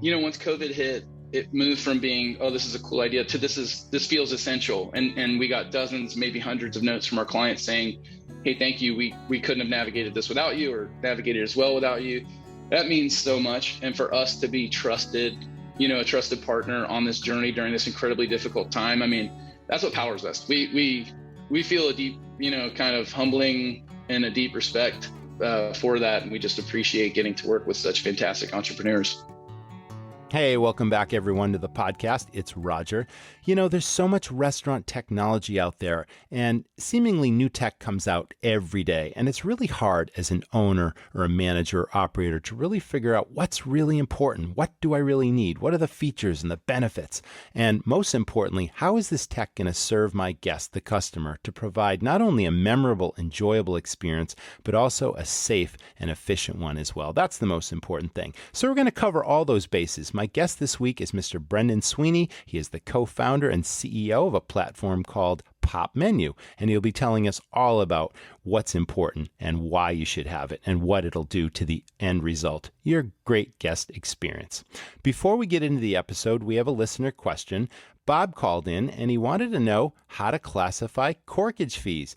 once COVID hit, it moved from being, oh, this is a cool idea to this feels essential. And we got dozens, maybe hundreds of notes from our clients saying, hey, thank you. We couldn't have navigated this without you, or navigated as well without you. That means so much. And for us to be trusted, a trusted partner on this journey during this incredibly difficult time, I mean, that's what powers us. We feel a deep, kind of humbling and a deep respect for that. And we just appreciate getting to work with such fantastic entrepreneurs. Hey, welcome back everyone to the podcast. It's Roger. There's so much restaurant technology out there, and seemingly new tech comes out every day. And it's really hard as an owner or a manager or operator to really figure out what's really important. What do I really need? What are the features and the benefits? And most importantly, how is this tech going to serve my guest, the customer, to provide not only a memorable, enjoyable experience, but also a safe and efficient one as well? That's the most important thing. So we're going to cover all those bases. My guest this week is Mr. Brendan Sweeney. He is the co-founder and CEO of a platform called Popmenu, and he'll be telling us all about what's important and why you should have it and what it'll do to the end result, your great guest experience. Before we get into the episode, we have a listener question. Bob called in and he wanted to know how to classify corkage fees.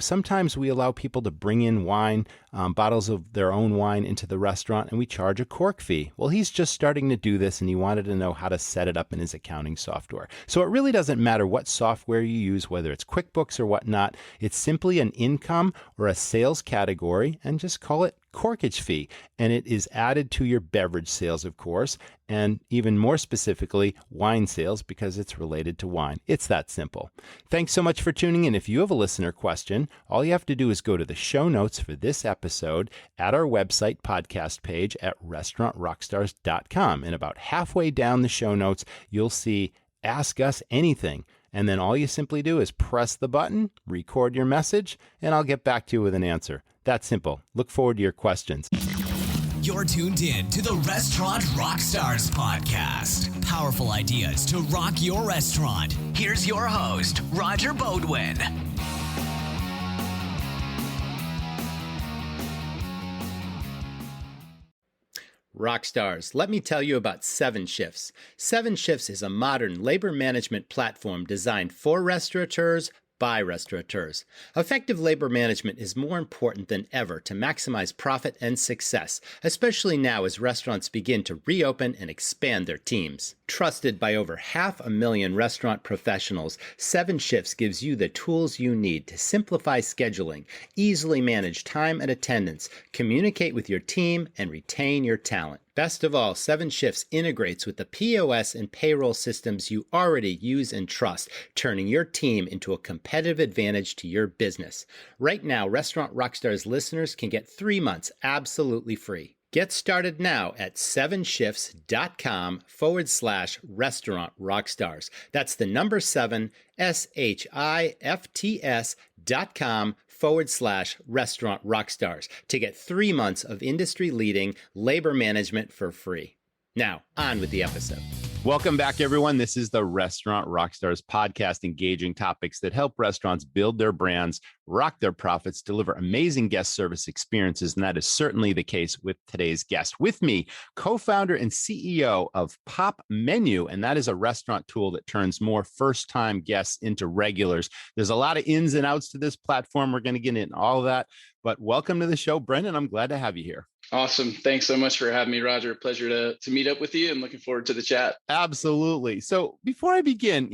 Sometimes we allow people to bring in wine, bottles of their own wine into the restaurant, and we charge a cork fee. Well, he's just starting to do this and he wanted to know how to set it up in his accounting software. So it really doesn't matter what software you use, whether it's QuickBooks or whatnot. It's simply an income or a sales category, and just call it corkage fee, and it is added to your beverage sales, of course, and even more specifically, wine sales, because it's related to wine. It's that simple. Thanks so much for tuning in. If you have a listener question, all you have to do is go to the show notes for this episode at our website podcast page at restaurantrockstars.com, and about halfway down the show notes, you'll see Ask Us Anything. And then all you simply do is press the button, record your message, and I'll get back to you with an answer. That's simple. Look forward to your questions. You're tuned in to the Restaurant Rockstars Podcast. Powerful ideas to rock your restaurant. Here's your host, Roger Bodwin. Rockstars, let me tell you about 7 Shifts. 7 Shifts is a modern labor management platform designed for restaurateurs by restaurateurs. Effective labor management is more important than ever to maximize profit and success, especially now as restaurants begin to reopen and expand their teams. Trusted by over 500,000 restaurant professionals, 7 Shifts gives you the tools you need to simplify scheduling, easily manage time and attendance, communicate with your team, and retain your talent. Best of all, 7 Shifts integrates with the POS and payroll systems you already use and trust, turning your team into a competitive advantage to your business. Right now, Restaurant Rockstars listeners can get 3 months absolutely free. Get started now at 7shifts.com/restaurant rockstars. That's the number 7, SHIFTS.com/restaurant rockstars to get 3 months of industry leading labor management for free. Now, on with the episode. Welcome back, everyone. This is the Restaurant Rockstars Podcast, engaging topics that help restaurants build their brands, rock their profits, deliver amazing guest service experiences. And that is certainly the case with today's guest. With me, co-founder and CEO of Popmenu, and that is a restaurant tool that turns more first-time guests into regulars. There's a lot of ins and outs to this platform. We're going to get into all of that. But welcome to the show, Brendan. I'm glad to have you here. Awesome. Thanks so much for having me, Roger. Pleasure to meet up with you, and looking forward to the chat. Absolutely. So before I begin,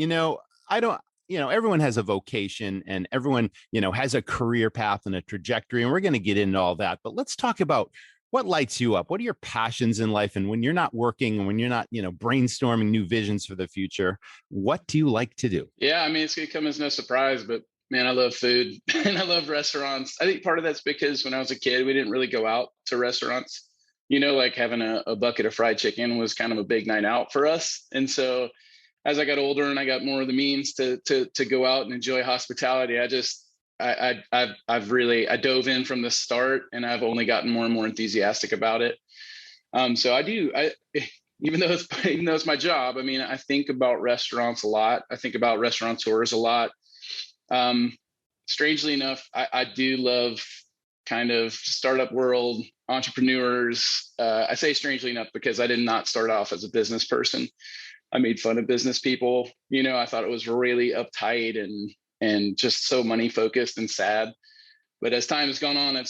everyone has a vocation and everyone, has a career path and a trajectory, and we're going to get into all that. But let's talk about what lights you up. What are your passions in life? And when you're not working and when you're not, brainstorming new visions for the future, what do you like to do? Yeah, I mean, it's going to come as no surprise, but man, I love food and I love restaurants. I think part of that's because when I was a kid, we didn't really go out to restaurants. Like having a bucket of fried chicken was kind of a big night out for us. And so as I got older and I got more of the means to go out and enjoy hospitality, I dove in from the start, and I've only gotten more and more enthusiastic about it. So even though it's my job, I mean, I think about restaurants a lot. I think about restaurateurs a lot. Strangely enough, I do love kind of startup world, entrepreneurs. I say strangely enough because I did not start off as a business person. I made fun of business people. I thought it was really uptight and just so money focused and sad. But as time has gone on, I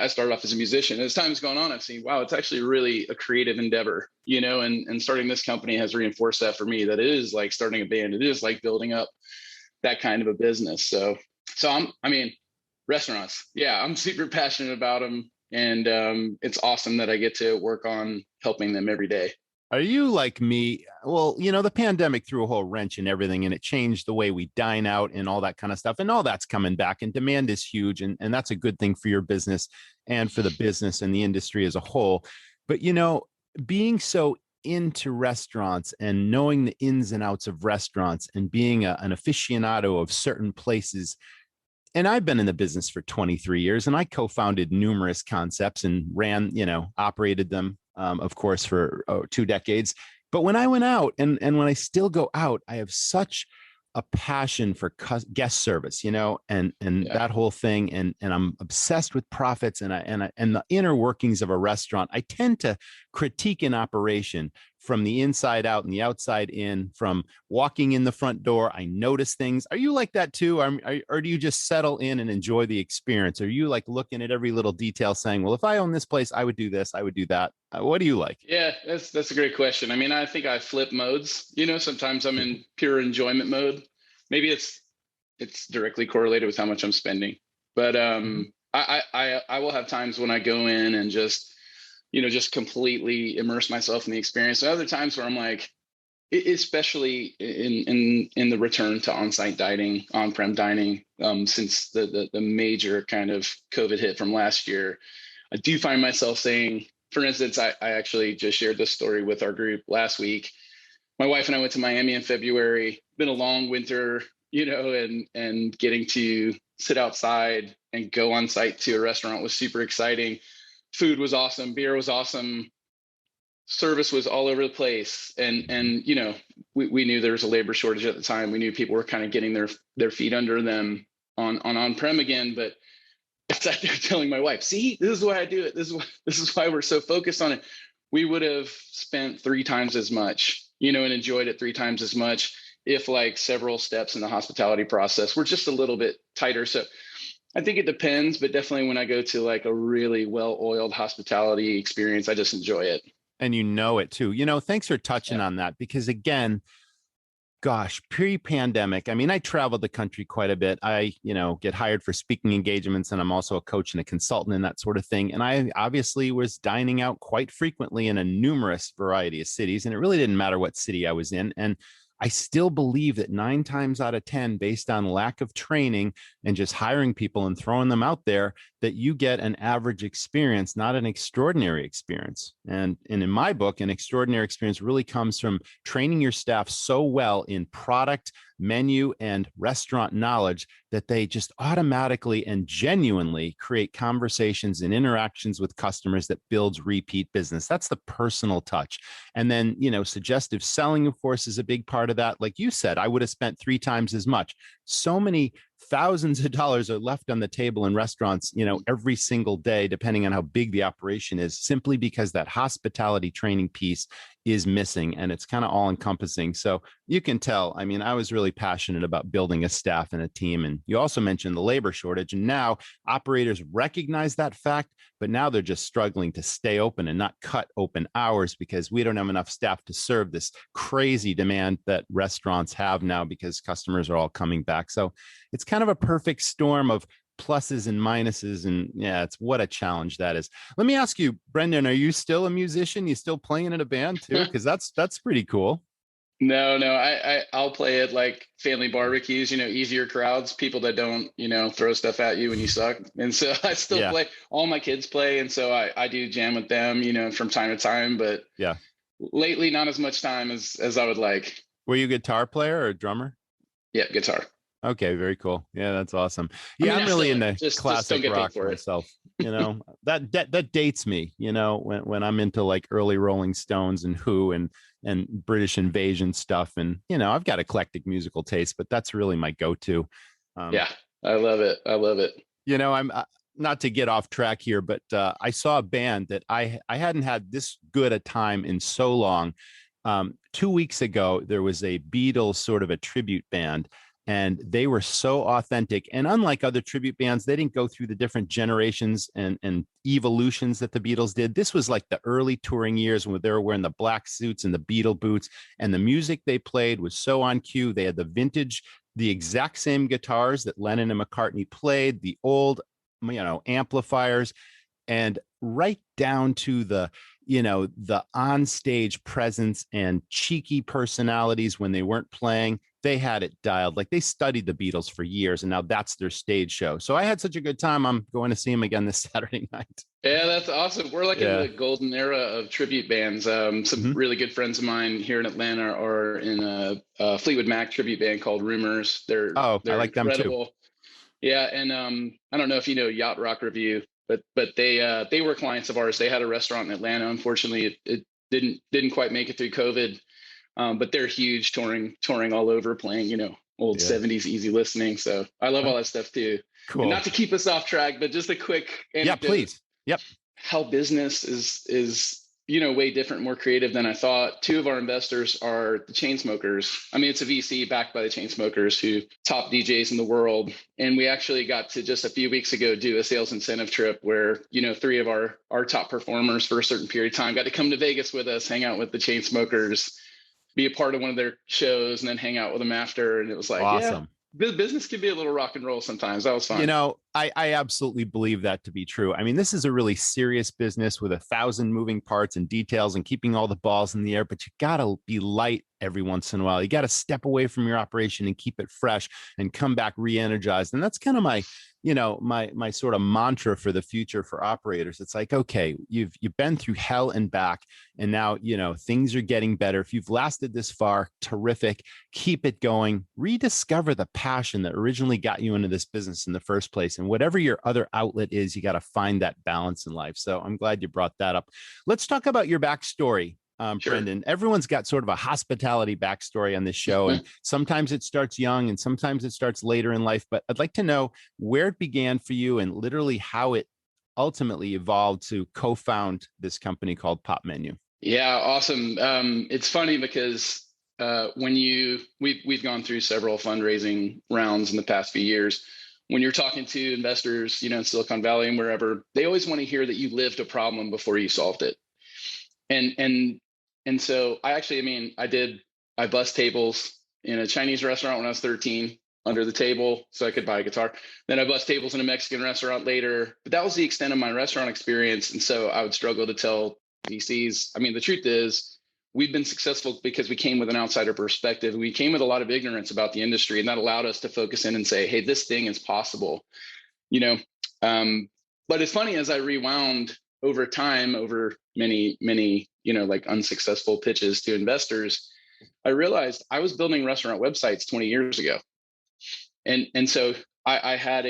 started off as a musician. As time has gone on, I've seen, wow, it's actually really a creative endeavor, and starting this company has reinforced that for me, that it is like starting a band. It is like building up that kind of a business. So restaurants, yeah, I'm super passionate about them. And it's awesome that I get to work on helping them every day. Are you like me? Well, the pandemic threw a whole wrench in everything, and it changed the way we dine out and all that kind of stuff. And all that's coming back, and demand is huge. And that's a good thing for your business and for the business and the industry as a whole. But, being so into restaurants and knowing the ins and outs of restaurants and being an aficionado of certain places. And I've been in the business for 23 years, and I co-founded numerous concepts and operated them. Of course, for 2 decades. But when I went out and when I still go out, I have such a passion for guest service, and that whole thing. And I'm obsessed with profits and the inner workings of a restaurant. I tend to critique an operation from the inside out and the outside in, from walking in the front door. I notice things. Are you like that too? Or do you just settle in and enjoy the experience? Are you like looking at every little detail saying, well, if I own this place, I would do this, I would do that? What do you like? Yeah, that's a great question. I mean, I think I flip modes. Sometimes I'm in pure enjoyment mode. Maybe it's directly correlated with how much I'm spending. But I will have times when I go in and just completely immerse myself in the experience. So other times where I'm like, especially in the return to on-site dining, on-prem dining, since the major kind of COVID hit from last year, I do find myself saying, for instance, I actually just shared this story with our group last week. My wife and I went to Miami in February. Been a long winter, and getting to sit outside and go on site to a restaurant was super exciting. Food was awesome. Beer was awesome. Service was all over the place. And we knew there was a labor shortage at the time. We knew people were kind of getting their feet under them on-prem again. But I sat there telling my wife, see, this is why I do it. This is why we're so focused on it. We would have spent 3 times as much, and enjoyed it 3 times as much if like several steps in the hospitality process were just a little bit tighter. So I think it depends, but definitely when I go to like a really well-oiled hospitality experience, I just enjoy it. And it too. Thanks for touching on that, because again, gosh, pre-pandemic, I mean, I traveled the country quite a bit. I, get hired for speaking engagements, and I'm also a coach and a consultant and that sort of thing. And I obviously was dining out quite frequently in a numerous variety of cities, and it really didn't matter what city I was in. And I still believe that 9 times out of 10, based on lack of training and just hiring people and throwing them out there, that you get an average experience, not an extraordinary experience. And in my book, an extraordinary experience really comes from training your staff so well in product, menu, and restaurant knowledge that they just automatically and genuinely create conversations and interactions with customers that builds repeat business. That's the personal touch. And then, suggestive selling, of course, is a big part of that. Like you said, I would have spent 3 times as much. So many thousands of dollars are left on the table in restaurants, every single day, depending on how big the operation is, simply because that hospitality training piece is missing, and it's kind of all encompassing. So you can tell, I mean, I was really passionate about building a staff and a team. And you also mentioned the labor shortage, and now operators recognize that fact, but now they're just struggling to stay open and not cut open hours because we don't have enough staff to serve this crazy demand that restaurants have now because customers are all coming back. So it's kind of a perfect storm of pluses and minuses. And yeah, it's what a challenge that is. Let me ask you, Brendan, are you still a musician? You still playing in a band too? Because that's pretty cool. No, I'll play at like family barbecues, easier crowds, people that don't, throw stuff at you when you suck. And so I still play. All my kids play. And so I do jam with them, from time to time, but yeah, lately not as much time as I would like. Were you a guitar player or a drummer? Yeah, guitar. Okay, very cool. Yeah, that's awesome. Yeah, I'm really into classic rock myself. That dates me. When I'm into like early Rolling Stones and Who and British Invasion stuff, and I've got eclectic musical taste, but that's really my go-to. Yeah, I love it. not to get off track here, but I saw a band that I hadn't had this good a time in so long. 2 weeks ago, there was a Beatles sort of a tribute band, and they were so authentic. And unlike other tribute bands, they didn't go through the different generations and evolutions that the Beatles did. This was like the early touring years when they were wearing the black suits and the Beatle boots, and the music they played was so on cue. They had the exact same guitars that Lennon and McCartney played, the old, amplifiers, and right down to the onstage presence and cheeky personalities when they weren't playing. They had it dialed. Like, they studied the Beatles for years, and now that's their stage show. So I had such a good time. I'm going to see them again this Saturday night. Yeah, that's awesome. We're like in the golden era of tribute bands. Some really good friends of mine here in Atlanta are in a Fleetwood Mac tribute band called Rumors. They're I like incredible. them too. Yeah, and I don't know if you know Yacht Rock Review, but they were clients of ours. They had a restaurant in Atlanta. Unfortunately, it didn't quite make it through COVID. But they're huge, touring all over, playing, old 70s easy listening. So I love all that stuff too. Cool. And not to keep us off track, but just a quick anecdote. Yeah, please. Yep. How business is way different, more creative than I thought. Two of our investors are the Chainsmokers. I mean, it's a VC backed by the Chainsmokers, who top DJs in the world. And we actually got to just a few weeks ago do a sales incentive trip where, three of our top performers for a certain period of time got to come to Vegas with us, hang out with the Chainsmokers, be a part of one of their shows, and then hang out with them after. And it was like, awesome. Yeah, business can be a little rock and roll sometimes. That was fun. I absolutely believe that to be true. I mean, this is a really serious business with 1,000 moving parts and details and keeping all the balls in the air, but you got to be light every once in a while. You got to step away from your operation and keep it fresh and come back re-energized. And that's kind of my sort of mantra for the future for operators. It's like, okay, you've been through hell and back, and now, things are getting better. If you've lasted this far, terrific, keep it going, rediscover the passion that originally got you into this business in the first place. And whatever your other outlet is, you got to find that balance in life. So I'm glad you brought that up. Let's talk about your backstory. Sure. Brendan, everyone's got sort of a hospitality backstory on this show, and sometimes it starts young and sometimes it starts later in life, but I'd like to know where it began for you and literally how it ultimately evolved to co-found this company called Popmenu. Yeah, awesome. It's funny because we've gone through several fundraising rounds in the past few years. When you're talking to investors, in Silicon Valley and wherever, they always want to hear that you lived a problem before you solved it. And so I bussed tables in a Chinese restaurant when I was 13 under the table so I could buy a guitar. Then I bussed tables in a Mexican restaurant later, but that was the extent of my restaurant experience. And so I would struggle to tell VCs. I mean, the truth is we've been successful because we came with an outsider perspective. We came with a lot of ignorance about the industry, and that allowed us to focus in and say, hey, this thing is possible, but it's funny, as I rewound over time, over many, like unsuccessful pitches to investors, I realized I was building restaurant websites 20 years ago. And so I had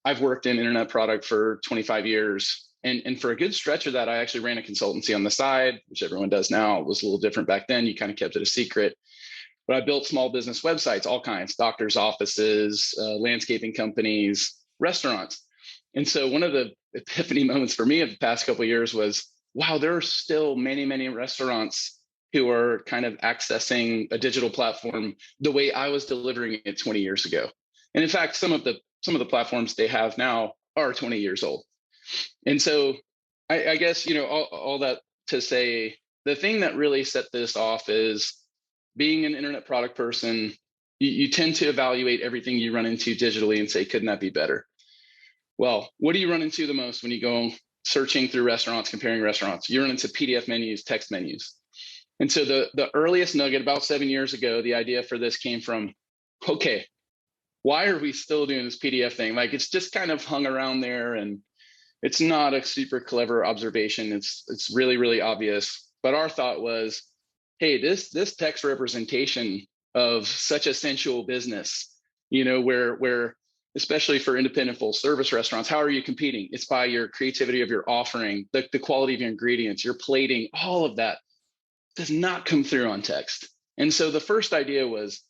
I've worked in internet product for 25 years. And for a good stretch of that, I actually ran a consultancy on the side, which everyone does now. It was a little different back then. You kind of kept it a secret. But I built small business websites, all kinds, doctors' offices, landscaping companies, restaurants. And so one of the epiphany moments for me of the past couple of years was, wow, there are still many, many restaurants who are kind of accessing a digital platform the way I was delivering it 20 years ago. And in fact, some of the platforms they have now are 20 years old. And so I guess, all that to say, the thing that really set this off is being an internet product person, you tend to evaluate everything you run into digitally and say, couldn't that be better? Well, what do you run into the most when you go searching through restaurants, comparing restaurants? You run into PDF menus, text menus. And so the earliest nugget about 7 years ago, the idea for this came from, okay, why are we still doing this PDF thing? Like, it's just kind of hung around there, and it's not a super clever observation. It's really, really obvious. But our thought was, hey, this text representation of such a sensual business, where especially for independent full service restaurants, how are you competing? It's by your creativity of your offering, the quality of your ingredients, your plating, all of that does not come through on text. And so the first idea was,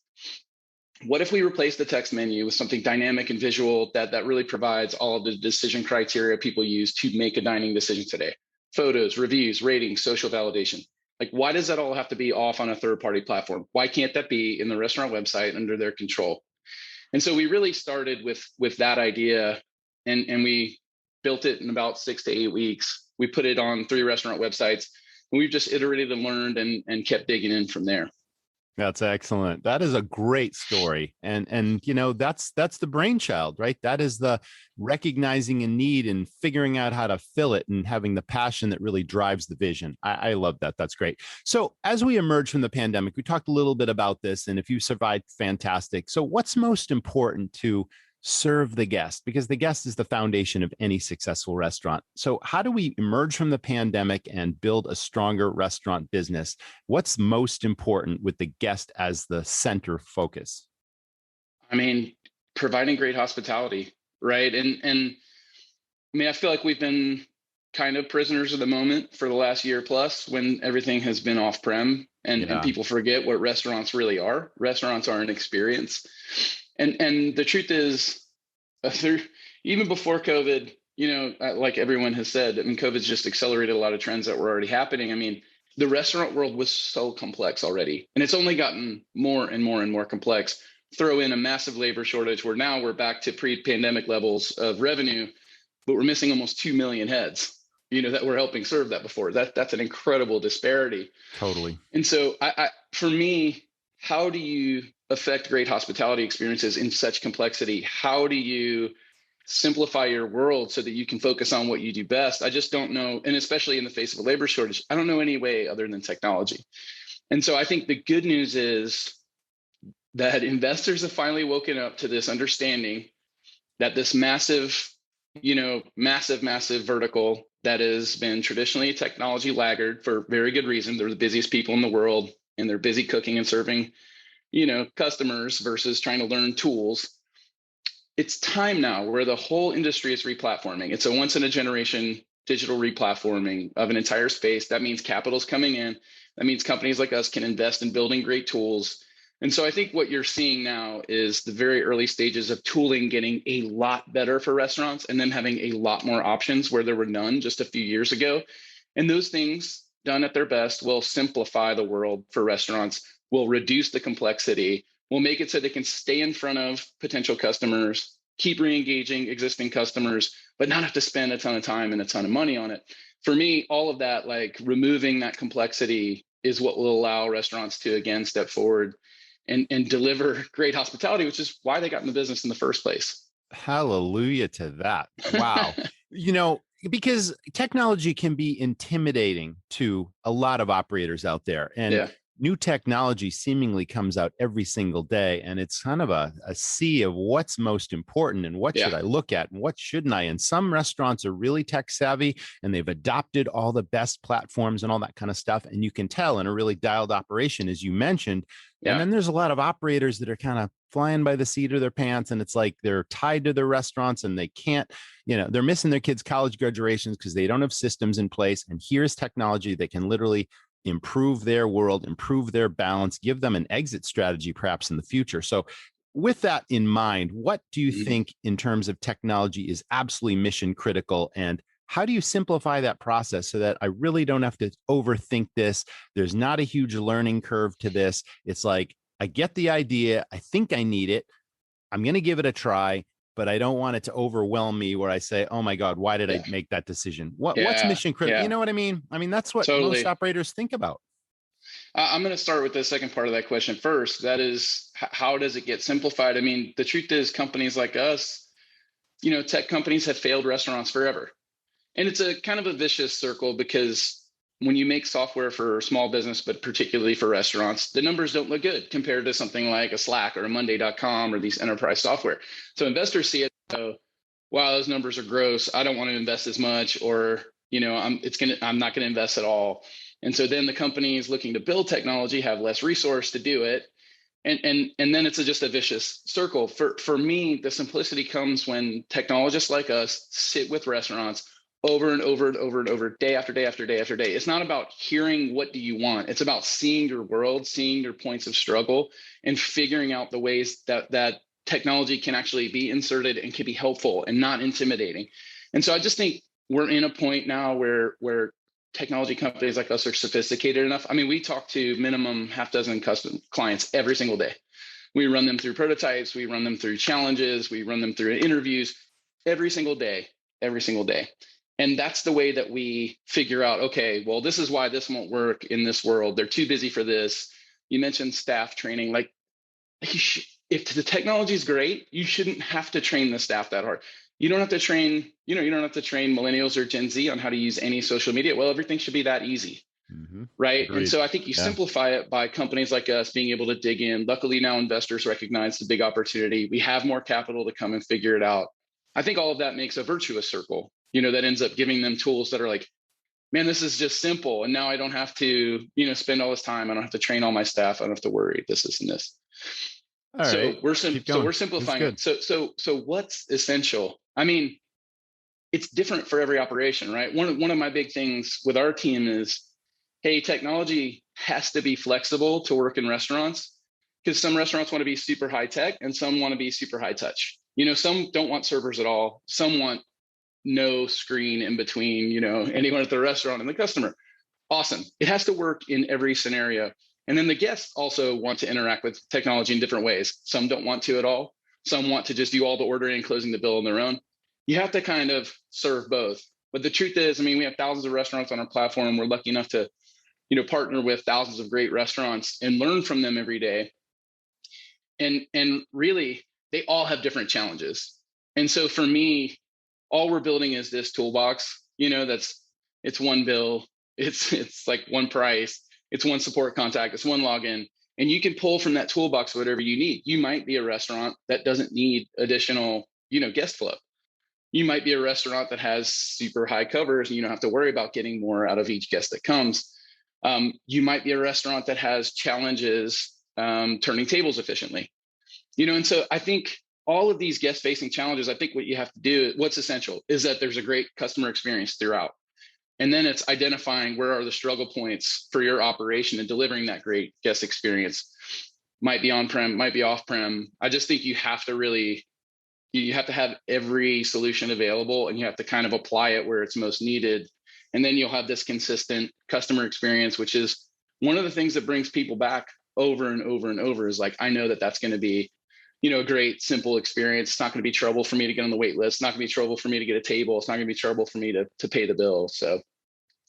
what if we replace the text menu with something dynamic and visual that really provides all of the decision criteria people use to make a dining decision today? Photos, reviews, ratings, social validation. Like, why does that all have to be off on a third-party platform? Why can't that be in the restaurant website under their control? And so we really started with that idea, and we built it in about 6 to 8 weeks. We put it on 3 restaurant websites, and we've just iterated and learned and kept digging in from there. That's excellent. That is a great story. And that's the brainchild, right? That is the recognizing a need and figuring out how to fill it and having the passion that really drives the vision. I love that. That's great. So as we emerge from the pandemic, we talked a little bit about this, and if you survived, fantastic. So what's most important to serve the guest? Because the guest is the foundation of any successful restaurant. So how do we emerge from the pandemic and build a stronger restaurant business? What's most important with the guest as the center focus? I mean, providing great hospitality, right? And I mean, I feel like we've been kind of prisoners of the moment for the last year plus, when everything has been off-prem and people forget what restaurants really are. Restaurants are an experience. And the truth is, even before COVID, like everyone has said, I mean, COVID's just accelerated a lot of trends that were already happening. I mean, the restaurant world was so complex already, and it's only gotten more and more and more complex. Throw in a massive labor shortage where now we're back to pre-pandemic levels of revenue, but we're missing almost 2 million heads, that we're helping serve that before. That's an incredible disparity. Totally. And so for me, how do you affect great hospitality experiences in such complexity? How do you simplify your world so that you can focus on what you do best? I just don't know. And especially in the face of a labor shortage, I don't know any way other than technology. And so I think the good news is that investors have finally woken up to this understanding that this massive vertical that has been traditionally a technology laggard for very good reason. They're the busiest people in the world, and they're busy cooking and serving customers versus trying to learn tools. It's time now where the whole industry is replatforming. It's a once in a generation digital replatforming of an entire space. That means capital's coming in. That means companies like us can invest in building great tools. And so I think what you're seeing now is the very early stages of tooling getting a lot better for restaurants, and them having a lot more options where there were none just a few years ago. And those things done at their best will simplify the world for restaurants, will reduce the complexity, will make it so they can stay in front of potential customers, keep re-engaging existing customers, but not have to spend a ton of time and a ton of money on it. For me, all of that, like removing that complexity, is what will allow restaurants to again step forward and deliver great hospitality, which is why they got in the business in the first place. Hallelujah to that. Wow. Because technology can be intimidating to a lot of operators out there. And new technology seemingly comes out every single day. And it's kind of a sea of what's most important and what should I look at and what shouldn't I? And some restaurants are really tech savvy and they've adopted all the best platforms and all that kind of stuff. And you can tell in a really dialed operation, as you mentioned. And then there's a lot of operators that are kind of flying by the seat of their pants, and it's like they're tied to their restaurants and they can't, they're missing their kids' college graduations because they don't have systems in place. And here's technology that can literally improve their world, improve their balance, give them an exit strategy perhaps in the future. So with that in mind, what do you think in terms of technology is absolutely mission critical, and how do you simplify that process so that I really don't have to overthink this? There's not a huge learning curve to this. It's like, I get the idea. I think I need it. I'm going to give it a try, but I don't want it to overwhelm me where I say, oh my God, why did I make that decision? What's mission critical? You know what I mean? I mean, that's what most operators think about. I'm going to start with the second part of that question first. That is, how does it get simplified? I mean, the truth is companies like us, tech companies have failed restaurants forever. And it's a kind of a vicious circle, because when you make software for small business, but particularly for restaurants, the numbers don't look good compared to something like a Slack or a Monday.com or these enterprise software. So investors see it and go, wow, those numbers are gross. I don't want to invest as much, or, I'm not going to invest at all. And so then the companies looking to build technology have less resource to do it. And then it's just a vicious circle. For me, the simplicity comes when technologists like us sit with restaurants, over and over and over and over, day after day after day after day. It's not about hearing what do you want. It's about seeing your world, seeing your points of struggle, and figuring out the ways that technology can actually be inserted and can be helpful and not intimidating. And so I just think we're in a point now where technology companies like us are sophisticated enough. I mean, we talk to minimum half dozen custom clients every single day. We run them through prototypes, we run them through challenges, we run them through interviews every single day. And that's the way that we figure out, okay, well, this is why this won't work in this world. They're too busy for this. You mentioned staff training. Like if the technology is great, you shouldn't have to train the staff that hard. You don't have to train, you don't have to train millennials or Gen Z on how to use any social media. Well, everything should be that easy. Right. Agreed. And so I think you simplify it by companies like us being able to dig in. Luckily, now investors recognize the big opportunity. We have more capital to come and figure it out. I think all of that makes a virtuous circle, that ends up giving them tools that are like, man, this is just simple. And now I don't have to, spend all this time. I don't have to train all my staff. I don't have to worry this and this. All right. We're simplifying it. So what's essential? I mean, it's different for every operation, right? One of my big things with our team is, hey, technology has to be flexible to work in restaurants, because some restaurants want to be super high tech and some want to be super high touch. Some don't want servers at all. Some want no screen in between, anyone at the restaurant and the customer. Awesome. It has to work in every scenario. And then the guests also want to interact with technology in different ways. Some don't want to at all. Some want to just do all the ordering and closing the bill on their own. You have to kind of serve both. But the truth is, we have thousands of restaurants on our platform. We're lucky enough to partner with thousands of great restaurants and learn from them every day. And really, they all have different challenges. And so for me, all we're building is this toolbox, it's one bill, it's like one price, it's one support contact, it's one login, and you can pull from that toolbox whatever you need. You might be a restaurant that doesn't need additional, guest flow. You might be a restaurant that has super high covers and you don't have to worry about getting more out of each guest that comes. You might be a restaurant that has challenges turning tables efficiently, and so I think all of these guest-facing challenges, I think what you have to do, what's essential is that there's a great customer experience throughout. And then it's identifying where are the struggle points for your operation and delivering that great guest experience. Might be on-prem, might be off-prem. I just think you have to have every solution available, and you have to kind of apply it where it's most needed. And then you'll have this consistent customer experience, which is one of the things that brings people back over and over and over is like, I know that that's going to be, a great, simple experience. It's not going to be trouble for me to get on the wait list. It's not going to be trouble for me to get a table. It's not going to be trouble for me to pay the bill. So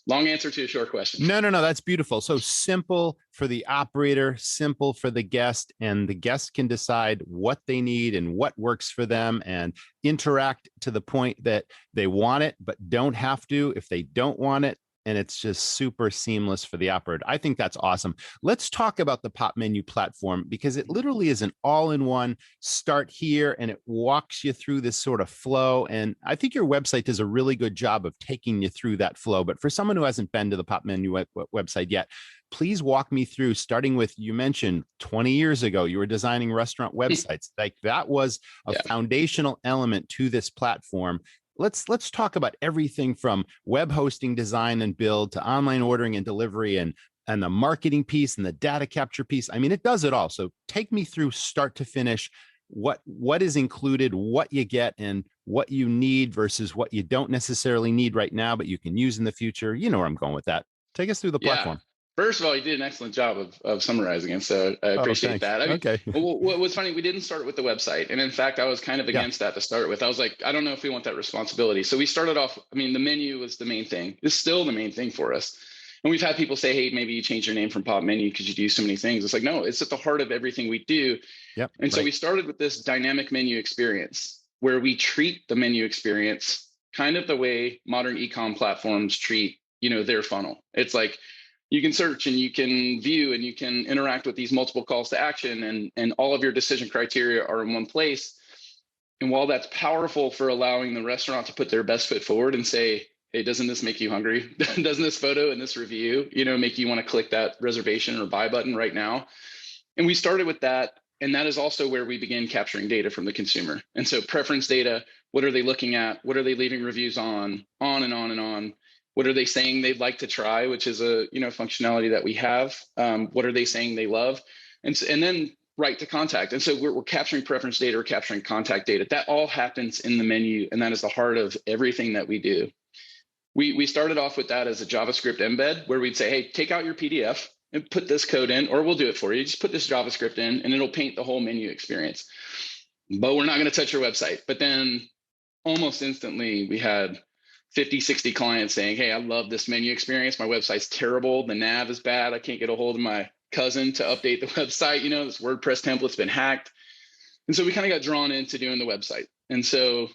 long answer to a short question. No, that's beautiful. So simple for the operator, simple for the guest, and the guest can decide what they need and what works for them and interact to the point that they want it, but don't have to if they don't want it. And it's just super seamless for the operator. I think that's awesome. Let's talk about the Popmenu platform, because it literally is an all-in-one start here, and it walks you through this sort of flow. And I think your website does a really good job of taking you through that flow. But for someone who hasn't been to the Popmenu website yet, please walk me through, starting with, you mentioned 20 years ago, you were designing restaurant websites. Like that was a foundational element to this platform. Let's talk about everything from web hosting design and build to online ordering and delivery and the marketing piece and the data capture piece. It does it all. So take me through start to finish, what is included, what you get, and what you need versus what you don't necessarily need right now, but you can use in the future. You know where I'm going with that. Take us through the platform. First of all, you did an excellent job of summarizing it, so I appreciate that. Okay. What was funny, we didn't start with the website, and in fact, I was kind of against that to start with. I was like, I don't know if we want that responsibility. So we started off. The menu was the main thing. It's still the main thing for us. And we've had people say, hey, maybe you change your name from Popmenu because you do so many things. It's like, no, it's at the heart of everything we do. So we started with this dynamic menu experience where we treat the menu experience kind of the way modern e-com platforms treat, their funnel. It's like, you can search and you can view and you can interact with these multiple calls to action, and all of your decision criteria are in one place. And while that's powerful for allowing the restaurant to put their best foot forward and say, hey, doesn't this make you hungry? Doesn't this photo and this review, make you want to click that reservation or buy button right now? And we started with that. And that is also where we begin capturing data from the consumer. And so preference data, what are they looking at? What are they leaving reviews on and on and on? What are they saying they'd like to try, which is a functionality that we have? What are they saying they love? And then right to contact. And so we're capturing preference data, we're capturing contact data. That all happens in the menu, and that is the heart of everything that we do. We started off with that as a JavaScript embed where we'd say, hey, take out your PDF and put this code in, or we'll do it for you. Just put this JavaScript in and it'll paint the whole menu experience. But we're not going to touch your website. But then almost instantly we had 50, 60 clients saying, hey, I love this menu experience. My website's terrible. The nav is bad. I can't get a hold of my cousin to update the website. This WordPress template's been hacked. And so we kind of got drawn into doing the website. And so,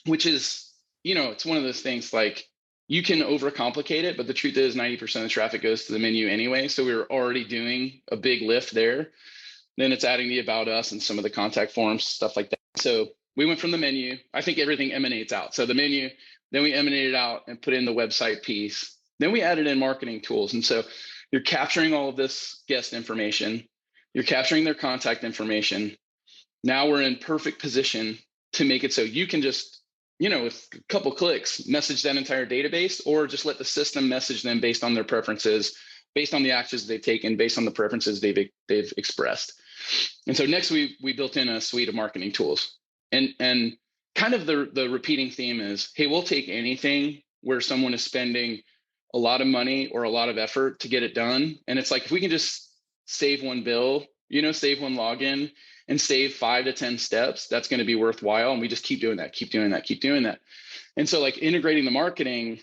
which is, it's one of those things like, you can overcomplicate it, but the truth is 90% of the traffic goes to the menu anyway. So we were already doing a big lift there. Then it's adding the about us and some of the contact forms, stuff like that. So we went from the menu. I think everything emanates out. So the menu, then we emanated out and put in the website piece. Then we added in marketing tools. And so you're capturing all of this guest information. You're capturing their contact information. Now we're in perfect position to make it so you can just, with a couple clicks, message that entire database, or just let the system message them based on their preferences, based on the actions they've taken, based on the preferences they've expressed. And so next we built in a suite of marketing tools. And kind of the repeating theme is, hey, we'll take anything where someone is spending a lot of money or a lot of effort to get it done. And it's like, if we can just save one bill, save one login, and save 5 to 10 steps, that's going to be worthwhile. And we just keep doing that, keep doing that, keep doing that. And so like integrating the marketing,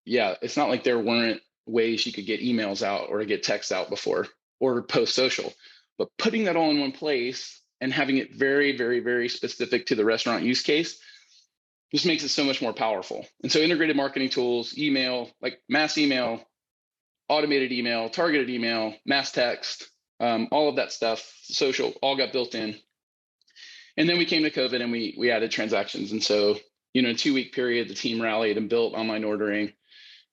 it's not like there weren't ways you could get emails out or get texts out before or post social, but putting that all in one place and having it very, very, very specific to the restaurant use case just makes it so much more powerful. And so integrated marketing tools, email, like mass email, automated email, targeted email, mass text, all of that stuff, social, all got built in. And then we came to COVID and we added transactions. And so, in a 2-week period, the team rallied and built online ordering.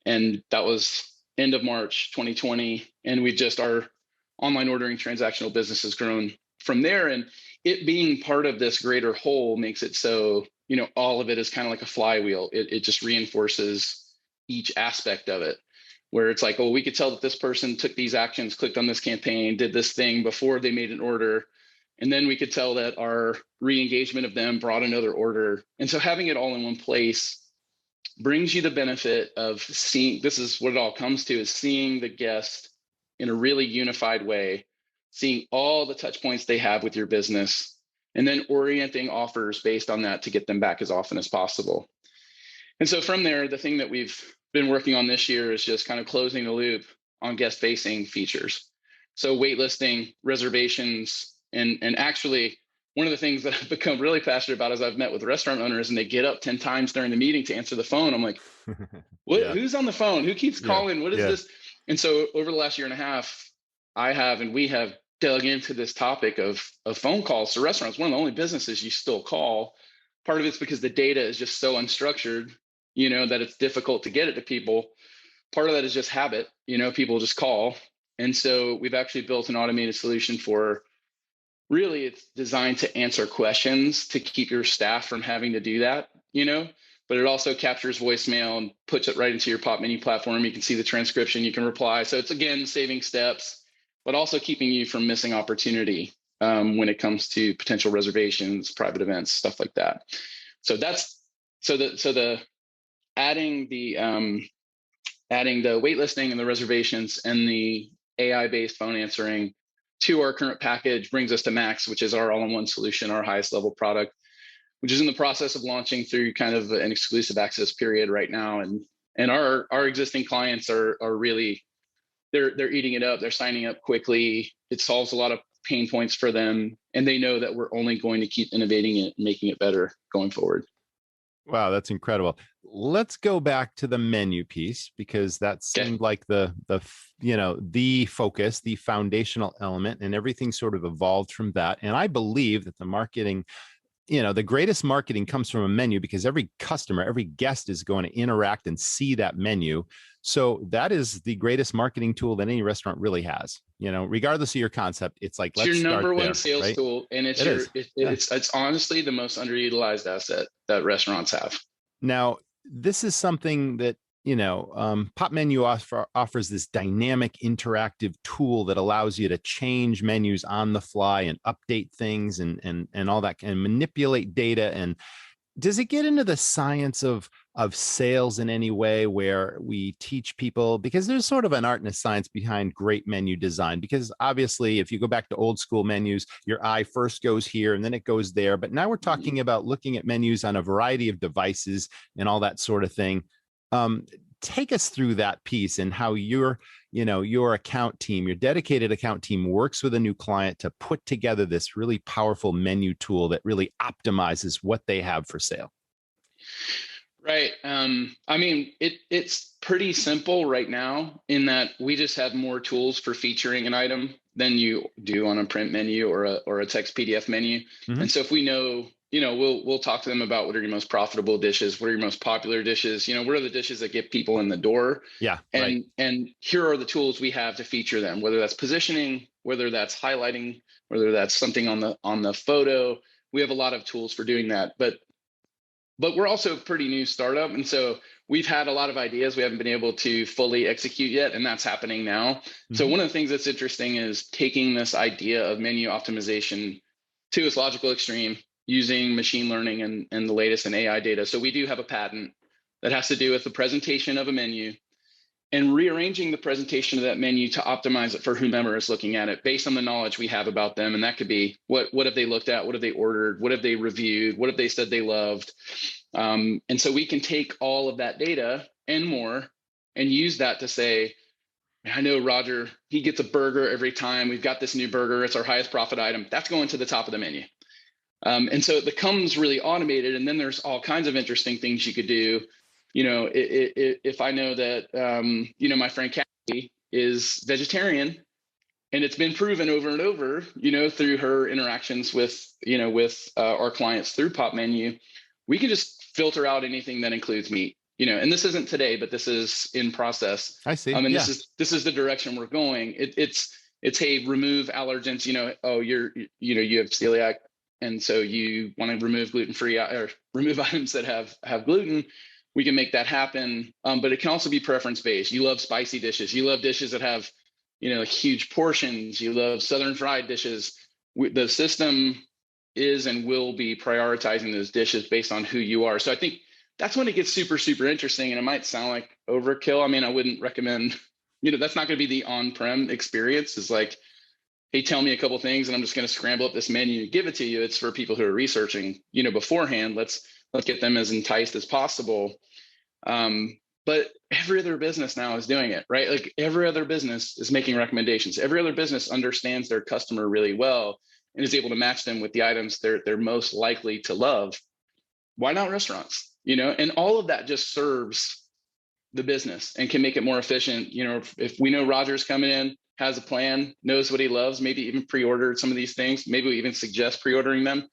And that was end of March 2020. And our online ordering transactional business has grown from there. And it being part of this greater whole makes it so, all of it is kind of like a flywheel. It just reinforces each aspect of it. Where it's like, oh, we could tell that this person took these actions, clicked on this campaign, did this thing before they made an order. And then we could tell that our re-engagement of them brought another order. And so having it all in one place brings you the benefit of seeing, this is what it all comes to, is seeing the guest in a really unified way, seeing all the touch points they have with your business, and then orienting offers based on that to get them back as often as possible. And so from there, the thing that we've been working on this year is just kind of closing the loop on guest facing features. So waitlisting, reservations, and actually one of the things that I've become really passionate about is I've met with restaurant owners and they get up 10 times during the meeting to answer the phone. I'm like, who's on the phone? Who keeps calling? What is this? And so over the last year and a half, we have dug into this topic of phone calls to restaurants. One of the only businesses you still call. Part of it's because the data is just so unstructured, that it's difficult to get it to people. Part of that is just habit, people just call. And so we've actually built an automated solution for, really it's designed to answer questions to keep your staff from having to do that, but it also captures voicemail and puts it right into your Popmenu platform. You can see the transcription, you can reply. So it's, again, saving steps, but also keeping you from missing opportunity when it comes to potential reservations, private events, stuff like that. So the adding the waitlisting and the reservations and the AI-based phone answering to our current package brings us to Max, which is our all-in-one solution, our highest level product, which is in the process of launching through kind of an exclusive access period right now. And our existing clients are really, they're eating it up. They're signing up quickly. It solves a lot of pain points for them. And they know that we're only going to keep innovating it and making it better going forward. Wow, that's incredible. Let's go back to the menu piece, because that seemed like the focus, the foundational element, and everything sort of evolved from that. And I believe that the marketing the greatest marketing comes from a menu because every customer, every guest is going to interact and see that menu. So that is the greatest marketing tool that any restaurant really has. Regardless of your concept, it's like, It's let's your start number one there, sales right? tool, and it's Yeah. it's honestly the most underutilized asset that restaurants have. Now, this is something that Popmenu offers this dynamic interactive tool that allows you to change menus on the fly and update things and all that, and manipulate data. And does it get into the science of sales in any way, where we teach people, because there's sort of an art and a science behind great menu design? Because obviously, if you go back to old school menus, your eye first goes here and then it goes there. But now we're talking about looking at menus on a variety of devices and all that sort of thing. Take us through that piece and how your account team, your dedicated account team, works with a new client to put together this really powerful menu tool that really optimizes what they have for sale. Right. I mean, it's pretty simple right now in that we just have more tools for featuring an item than you do on a print menu or a text PDF menu. Mm-hmm. And so if we know, we'll talk to them about what are your most profitable dishes, what are your most popular dishes, what are the dishes that get people in the door. Yeah. And here are the tools we have to feature them, whether that's positioning, whether that's highlighting, whether that's something on the photo. We have a lot of tools for doing that, but we're also a pretty new startup. And so we've had a lot of ideas we haven't been able to fully execute yet. And that's happening now. Mm-hmm. So one of the things that's interesting is taking this idea of menu optimization to its logical extreme using machine learning and the latest in AI data. So we do have a patent that has to do with the presentation of a menu and rearranging the presentation of that menu to optimize it for whomever is looking at it based on the knowledge we have about them. And that could be what have they looked at? What have they ordered? What have they reviewed? What have they said they loved? And so we can take all of that data and more and use that to say, I know Roger, he gets a burger every time. We've got this new burger. It's our highest profit item. That's going to the top of the menu. And so it becomes really automated. And then there's all kinds of interesting things you could do. If I know that, my friend Kathy is vegetarian, and it's been proven over and over, through her interactions with our clients through Popmenu, we can just filter out anything that includes meat, and this isn't today, but this is in process. I see. And this is the direction we're going. It's hey, remove allergens, you have celiac. And so you want to remove gluten-free or remove items that have gluten. We can make that happen. But it can also be preference-based. You love spicy dishes. You love dishes that have, huge portions. You love Southern fried dishes. The system is and will be prioritizing those dishes based on who you are. So I think that's when it gets super, super interesting. And it might sound like overkill. I mean, I wouldn't recommend, that's not going to be the on-prem experience. It's like, hey, tell me a couple things, and I'm just going to scramble up this menu and give it to you. It's for people who are researching, beforehand. Let's get them as enticed as possible. But every other business now is doing it, right? Like every other business is making recommendations. Every other business understands their customer really well and is able to match them with the items they're most likely to love. Why not restaurants? And all of that just serves the business and can make it more efficient. If we know Roger's coming in, has a plan, knows what he loves, maybe even pre-ordered some of these things. Maybe we even suggest pre-ordering them.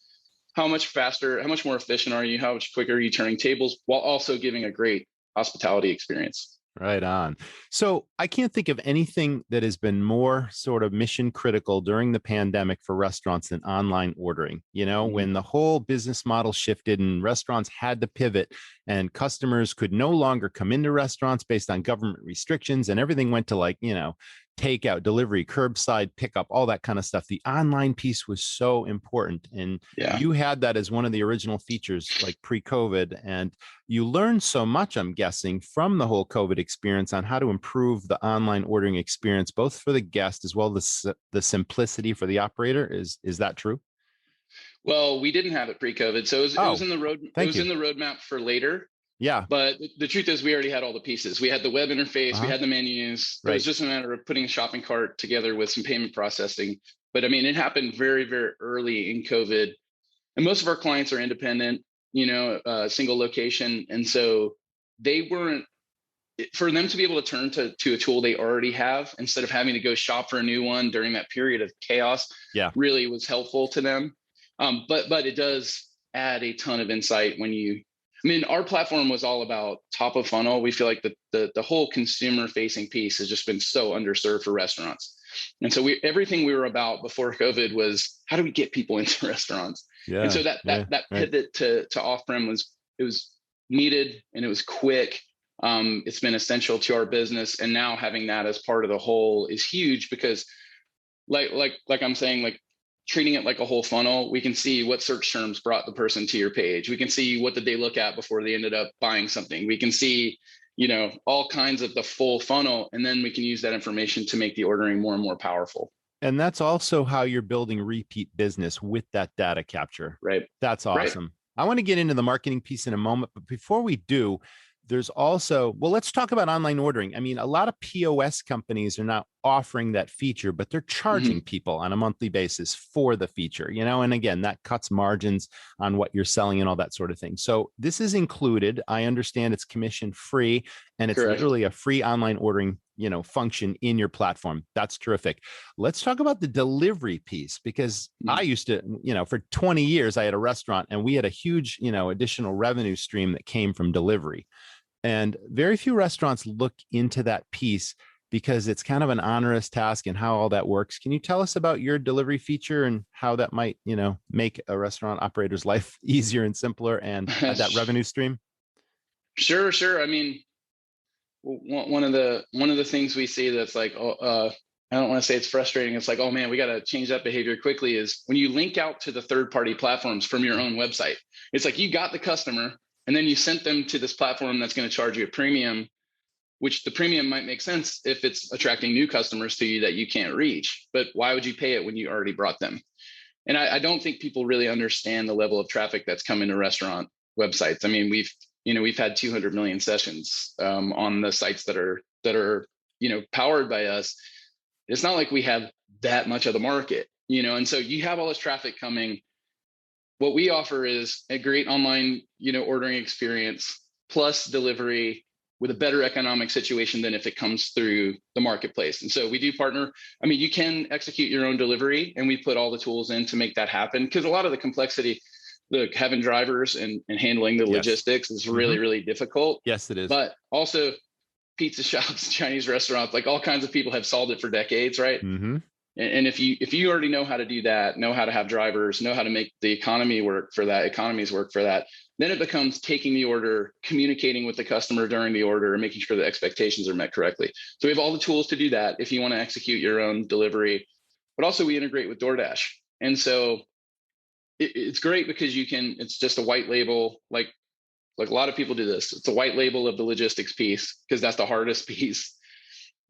How much faster, how much more efficient are you? How much quicker are you turning tables while also giving a great hospitality experience? Right on. So I can't think of anything that has been more sort of mission critical during the pandemic for restaurants than online ordering. When the whole business model shifted and restaurants had to pivot and customers could no longer come into restaurants based on government restrictions and everything went to takeout, delivery, curbside pickup, all that kind of stuff. The online piece was so important. And you had that as one of the original features, like pre-COVID. And you learned so much, I'm guessing, from the whole COVID experience on how to improve the online ordering experience, both for the guest as well as the simplicity for the operator. Is that true? Well, we didn't have it pre-COVID. So it was in the roadmap for later. Yeah. But the truth is we already had all the pieces. We had the web interface, we had the menus. Right. It was just a matter of putting a shopping cart together with some payment processing. But I mean, it happened very, very early in COVID. And most of our clients are independent, single location. And so they weren't, for them to be able to turn to a tool they already have instead of having to go shop for a new one during that period of chaos, really was helpful to them. But it does add a ton of insight our platform was all about top of funnel. We feel like the whole consumer facing piece has just been so underserved for restaurants. And so everything we were about before COVID was how do we get people into restaurants? Yeah. And so that pivot to off-prem was needed, and it was quick. It's been essential to our business. And now having that as part of the whole is huge because like I'm saying, like treating it like a whole funnel, we can see what search terms brought the person to your page. We can see what did they look at before they ended up buying something. We can see, all kinds of the full funnel, and then we can use that information to make the ordering more and more powerful. And that's also how you're building repeat business with that data capture. Right. That's awesome. Right. I want to get into the marketing piece in a moment, but before we do, there's also, let's talk about online ordering. I mean, a lot of POS companies are not offering that feature, but they're charging people on a monthly basis for the feature, and again, that cuts margins on what you're selling and all that sort of thing. So this is included. I understand it's commission free, and it's literally a free online ordering, function in your platform. That's terrific. Let's talk about the delivery piece, because I used to, for 20 years, I had a restaurant and we had a huge, additional revenue stream that came from delivery. And very few restaurants look into that piece because it's kind of an onerous task and how all that works. Can you tell us about your delivery feature and how that might, make a restaurant operator's life easier and simpler and that revenue stream? Sure. I mean, one of the things we see that's like, I don't want to say it's frustrating. It's like, oh man, we got to change that behavior quickly, is when you link out to the third-party platforms from your own website. It's like you got the customer, and then you sent them to this platform that's going to charge you a premium, which the premium might make sense if it's attracting new customers to you that you can't reach. But why would you pay it when you already brought them? And I don't think people really understand the level of traffic that's coming to restaurant websites. I mean, we've had 200 million sessions on the sites that are powered by us. It's not like we have that much of the market, and so you have all this traffic coming. What we offer is a great online, ordering experience plus delivery with a better economic situation than if it comes through the marketplace. And so we do partner. I mean, you can execute your own delivery, and we put all the tools in to make that happen, because a lot of the complexity, having drivers and handling the logistics is really, really difficult. Yes, it is. But also pizza shops, Chinese restaurants, like all kinds of people have solved it for decades, right? Mm-hmm. And if you already know how to do that, know how to have drivers, know how to make the economies work for that, then it becomes taking the order, communicating with the customer during the order, and making sure the expectations are met correctly. So we have all the tools to do that if you want to execute your own delivery. But also we integrate with DoorDash. And so it's great because it's just a white label, like a lot of people do this. It's a white label of the logistics piece because that's the hardest piece.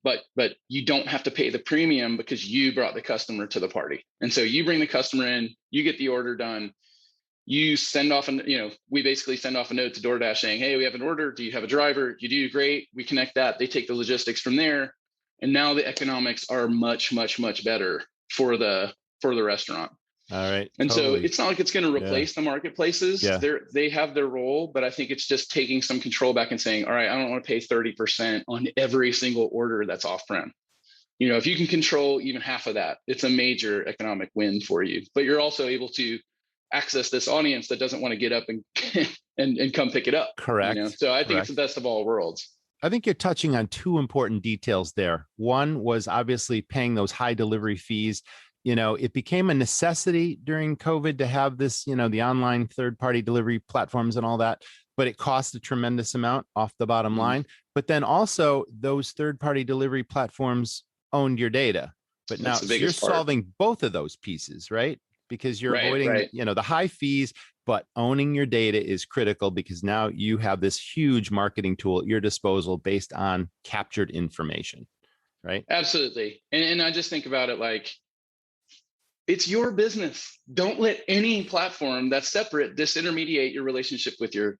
But you don't have to pay the premium because you brought the customer to the party. And so you bring the customer in, you get the order done. You send off we basically send off a note to DoorDash saying, hey, we have an order. Do you have a driver? You do, great. We connect that. They take the logistics from there. And now the economics are much, much, much better for the restaurant. All right. And totally. so it's not like it's going to replace the marketplaces. Yeah. They have their role, but I think it's just taking some control back and saying, all right, I don't want to pay 30% on every single order that's off-prem. If you can control even half of that, it's a major economic win for you. But you're also able to access this audience that doesn't want to get up and come pick it up. Correct. So I think it's the best of all worlds. I think you're touching on two important details there. One was obviously paying those high delivery fees. It became a necessity during COVID to have this, the online third-party delivery platforms and all that, but it cost a tremendous amount off the bottom line. But then also those third-party delivery platforms owned your data. But now you're solving both of those pieces, right? Because you're avoiding, the high fees, but owning your data is critical because now you have this huge marketing tool at your disposal based on captured information, right? Absolutely. And I just think about it like, it's your business. Don't let any platform that's separate disintermediate your relationship with your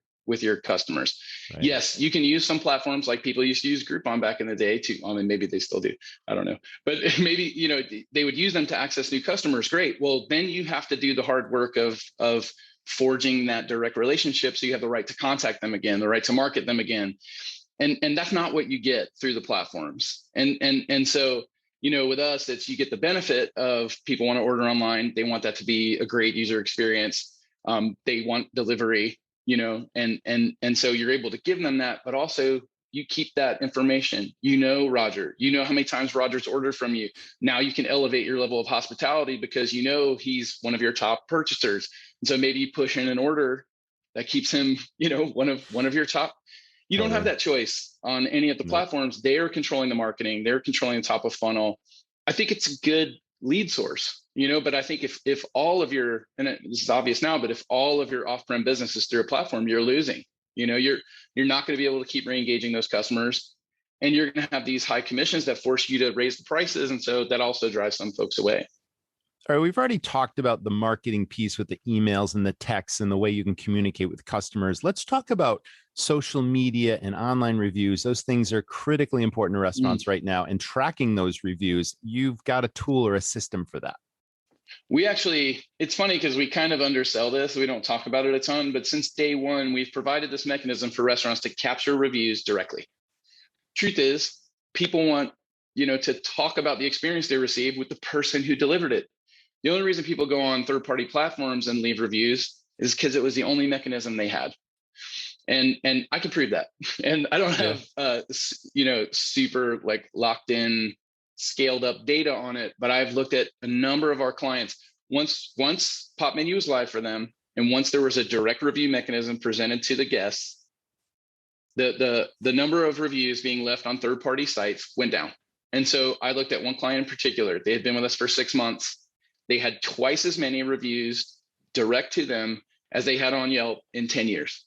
customers. Right. Yes, you can use some platforms like people used to use Groupon back in the day maybe they still do. I don't know. But maybe, they would use them to access new customers. Great. Well, then you have to do the hard work of forging that direct relationship. So you have the right to contact them again, the right to market them again. And that's not what you get through the platforms. And so with us, you get the benefit of people want to order online. They want that to be a great user experience. They want delivery, and so you're able to give them that, but also you keep that information. Roger, how many times Roger's ordered from you. Now you can elevate your level of hospitality because he's one of your top purchasers. And so maybe you push in an order that keeps him, one of your top. You don't have that choice on any of the platforms. They are controlling the marketing. They're controlling the top of funnel. I think it's a good lead source, but I think if all of your, and this is obvious now, but if all of your off-prem business is through a platform, you're losing. You're not going to be able to keep re-engaging those customers, and you're going to have these high commissions that force you to raise the prices. And so that also drives some folks away. All right, we've already talked about the marketing piece with the emails and the texts and the way you can communicate with customers. Let's talk about social media and online reviews. Those things are critically important to restaurants right now, and tracking those reviews. You've got a tool or a system for that. It's funny because we kind of undersell this. We don't talk about it a ton, but since day one, we've provided this mechanism for restaurants to capture reviews directly. Truth is, people want, to talk about the experience they received with the person who delivered it. The only reason people go on third-party platforms and leave reviews is because it was the only mechanism they had. And I can prove that. And I don't have, super like locked in, scaled up data on it, but I've looked at a number of our clients. Once Popmenu was live for them, and once there was a direct review mechanism presented to the guests, the number of reviews being left on third-party sites went down. And so I looked at one client in particular. They had been with us for 6 months. They had twice as many reviews direct to them as they had on Yelp in 10 years.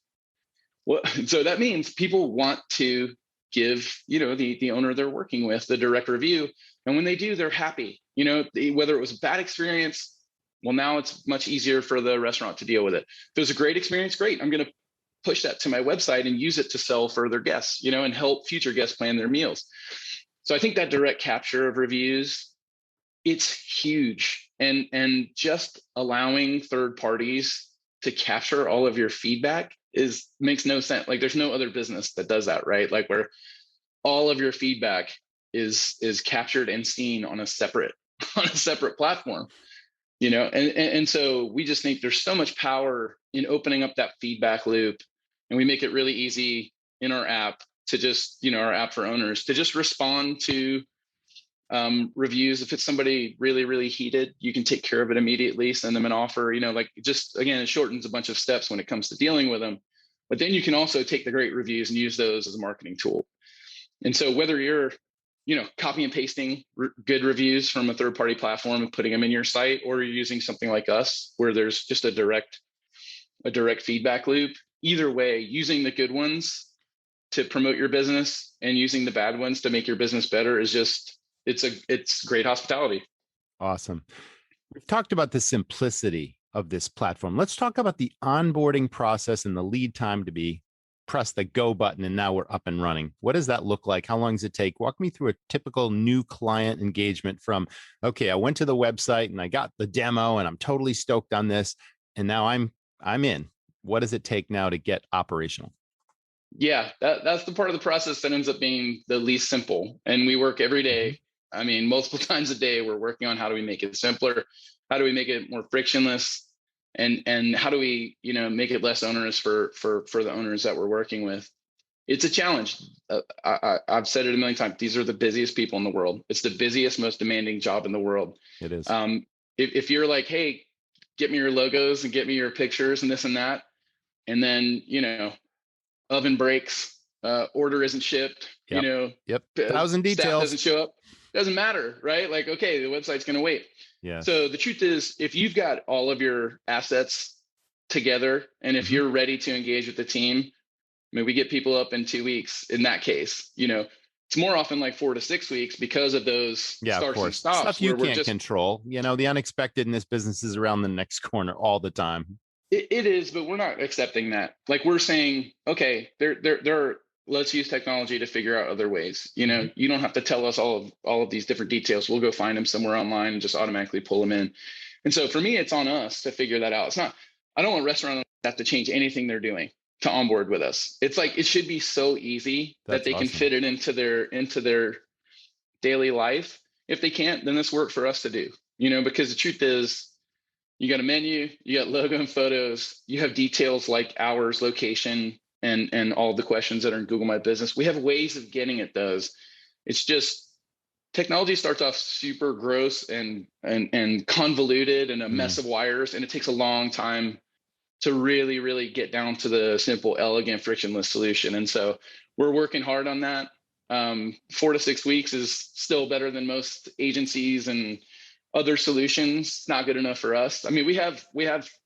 Well, so that means people want to give, the owner they're working with the direct review. And when they do, they're happy. Whether it was a bad experience, well, now it's much easier for the restaurant to deal with it. If it was a great experience, great. I'm going to push that to my website and use it to sell further guests, and help future guests plan their meals. So I think that direct capture of reviews, it's huge. And just allowing third parties to capture all of your feedback makes no sense. Like there's no other business that does that, right? Like where all of your feedback is captured and seen on a separate platform, and so we just think there's so much power in opening up that feedback loop, and we make it really easy in our app to just, our app for owners to just respond to reviews. If it's somebody really, really heated, you can take care of it immediately, send them an offer, just, again, it shortens a bunch of steps when it comes to dealing with them. But then you can also take the great reviews and use those as a marketing tool. And so whether you're, copy and pasting good reviews from a third-party platform and putting them in your site, or you're using something like us where there's just a direct feedback loop, either way, using the good ones to promote your business and using the bad ones to make your business better is just, it's great hospitality. Awesome. We've talked about the simplicity of this platform. Let's talk about the onboarding process and the lead time to press the go button and now we're up and running. What does that look like? How long does it take? Walk me through a typical new client engagement from, okay, I went to the website and I got the demo and I'm totally stoked on this, and now I'm in. What does it take now to get operational? Yeah, that's the part of the process that ends up being the least simple. And we work every day. I mean, multiple times a day, we're working on how do we make it simpler? How do we make it more frictionless? And how do we, make it less onerous for the owners that we're working with? It's a challenge. I've said it a million times. These are the busiest people in the world. It's the busiest, most demanding job in the world. It is. If you're like, hey, get me your logos and get me your pictures and this and that, and then, oven breaks, order isn't shipped, Yep. 1,000 details. Staff doesn't show up. Doesn't matter, right? Like, okay, the website's going to wait. Yeah. So the truth is, if you've got all of your assets together, and if you're ready to engage with the team, I mean, we get people up in 2 weeks. In that case, it's more often like 4 to 6 weeks because of those starts and stops. Stuff you can't control. The unexpected in this business is around the next corner all the time. It is, but we're not accepting that. Like we're saying, okay, let's use technology to figure out other ways. You don't have to tell us all of these different details. We'll go find them somewhere online and just automatically pull them in. And so for me, it's on us to figure that out. I don't want restaurants to have to change anything they're doing to onboard with us. It's like, it should be so easy that they can fit it into their daily life. If they can't, then this work for us to do, because the truth is, You got a menu, you got logo and photos, you have details like hours, location, and all the questions that are in Google My Business. We have ways of getting at those. It's just technology starts off super gross and convoluted and a mess of wires, and it takes a long time to really, really get down to the simple, elegant, frictionless solution. And so we're working hard on that. 4 to 6 weeks is still better than most agencies and other solutions. It's not good enough for us. I mean, we have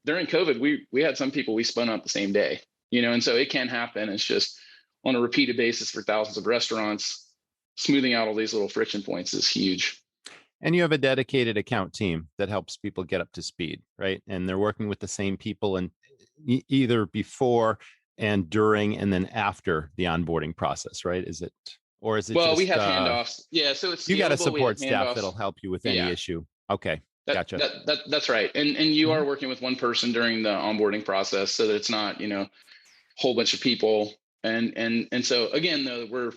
during COVID, we had some people we spun up the same day, and so it can happen. It's just on a repeated basis for thousands of restaurants, smoothing out all these little friction points is huge. And you have a dedicated account team that helps people get up to speed, right? And they're working with the same people and either before and during and then after the onboarding process, right? Is it well, just, we have handoffs. Yeah. So it's, you got a support staff that'll help you with any issue. Okay. Gotcha. That's right. And you are working with one person during the onboarding process so that it's not, a whole bunch of people. And so again, though,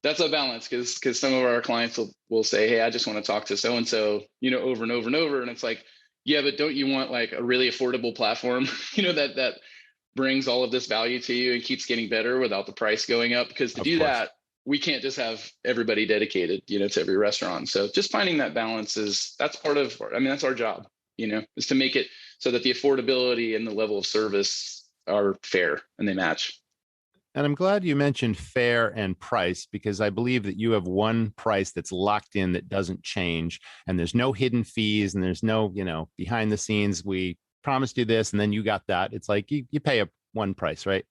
that's a balance because some of our clients will say, hey, I just want to talk to so-and-so, over and over and over. And it's like, yeah, but don't you want like a really affordable platform, that brings all of this value to you and keeps getting better without the price going up? Because to do that, we can't just have everybody dedicated, to every restaurant. So just finding that balance that's our job, is to make it so that the affordability and the level of service are fair and they match. And I'm glad you mentioned fair and price, because I believe that you have one price that's locked in that doesn't change. And there's no hidden fees and there's no, behind the scenes, we promised you this and then you got that. It's like you pay one price, right?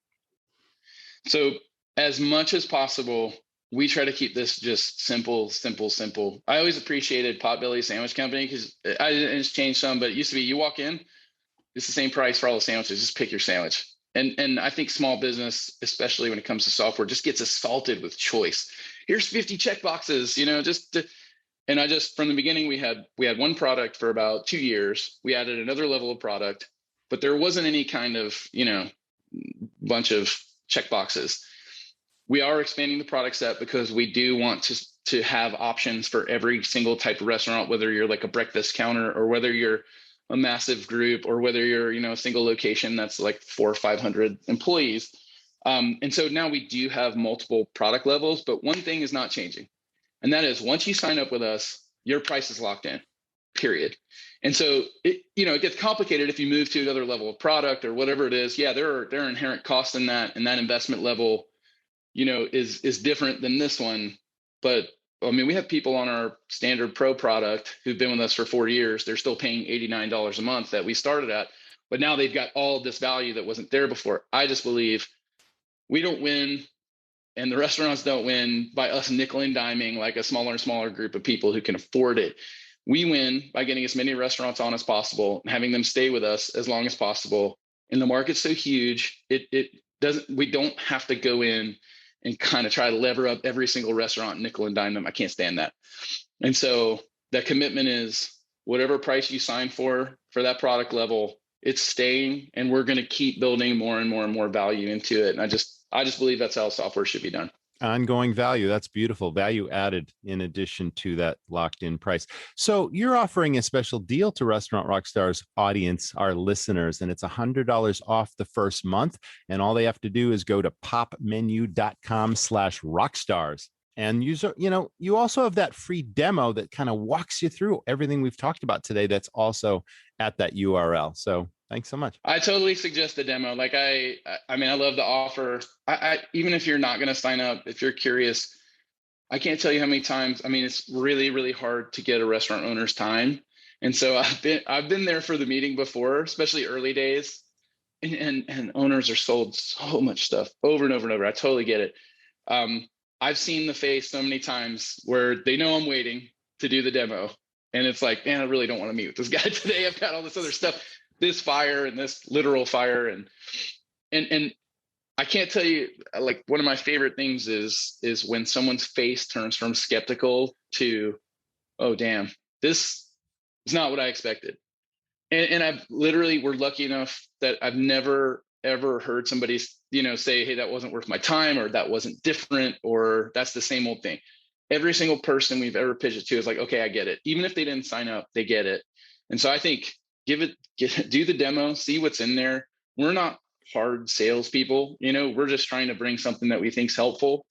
So as much as possible, we try to keep this just simple. I always appreciated Potbelly Sandwich Company because it's changed some, but it used to be you walk in, it's the same price for all the sandwiches. Just pick your sandwich. And I think small business, especially when it comes to software, just gets assaulted with choice. Here's 50 check boxes, and I just, from the beginning, we had one product for about 2 years. We added another level of product, but there wasn't any kind of, bunch of check boxes. We are expanding the product set because we do want to have options for every single type of restaurant, whether you're like a breakfast counter or whether you're a massive group or whether you're, a single location that's like 400 or 500 employees. And so now we do have multiple product levels, but one thing is not changing. And that is once you sign up with us, your price is locked in, period. And so it gets complicated if you move to another level of product or whatever it is. Yeah, there are inherent costs in that, and that investment level, is different than this one. But I mean, we have people on our standard pro product who've been with us for 4 years. They're still paying $89 a month that we started at, but now they've got all this value that wasn't there before. I just believe we don't win and the restaurants don't win by us nickel and diming like a smaller and smaller group of people who can afford it. We win by getting as many restaurants on as possible and having them stay with us as long as possible. And the market's so huge, we don't have to go in and kind of try to lever up every single restaurant, nickel and dime them. I can't stand that. And so that commitment is whatever price you sign for that product level, it's staying, and we're going to keep building more and more and more value into it. And I just believe that's how software should be done. Ongoing value. That's beautiful. Value added in addition to that locked in price. So you're offering a special deal to Restaurant Rockstars audience, our listeners, and it's $100 off the first month. And all they have to do is go to popmenu.com/rockstars. And you also have that free demo that kind of walks you through everything we've talked about today. That's also at that URL. So thanks so much. I totally suggest the demo. Like I love the offer. I even if you're not going to sign up, if you're curious, I can't tell you how many times. I mean, it's really, really hard to get a restaurant owner's time. And so I've been there for the meeting before, especially early days. And owners are sold so much stuff over and over and over. I totally get it. I've seen the face so many times where they know I'm waiting to do the demo. And it's like, man, I really don't want to meet with this guy today. I've got all this other stuff, this fire and this literal fire. And I can't tell you, like, one of my favorite things is when someone's face turns from skeptical to, oh, damn, this is not what I expected. And we're lucky enough that I've never, ever heard somebody, say, hey, that wasn't worth my time, or that wasn't different, or that's the same old thing. Every single person we've ever pitched it to is like, okay, I get it. Even if they didn't sign up, they get it. And so I think do the demo, see what's in there. We're not hard salespeople, we're just trying to bring something that we think is helpful.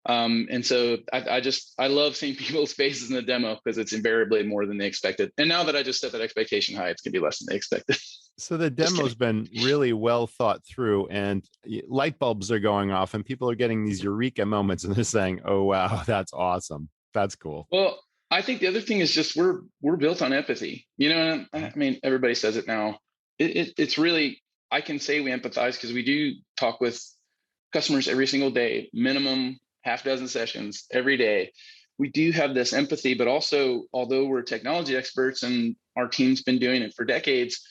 And so I love seeing people's faces in the demo because it's invariably more than they expected. And now that I just set that expectation high, it's going to be less than they expected. So the demo's been really well thought through, and light bulbs are going off and people are getting these eureka moments and they're saying, oh, wow, that's awesome. That's cool. Well, I think the other thing is just we're built on empathy. I mean, everybody says it now. It's really, I can say we empathize because we do talk with customers every single day, minimum half dozen sessions every day. We do have this empathy, but also, although we're technology experts and our team's been doing it for decades,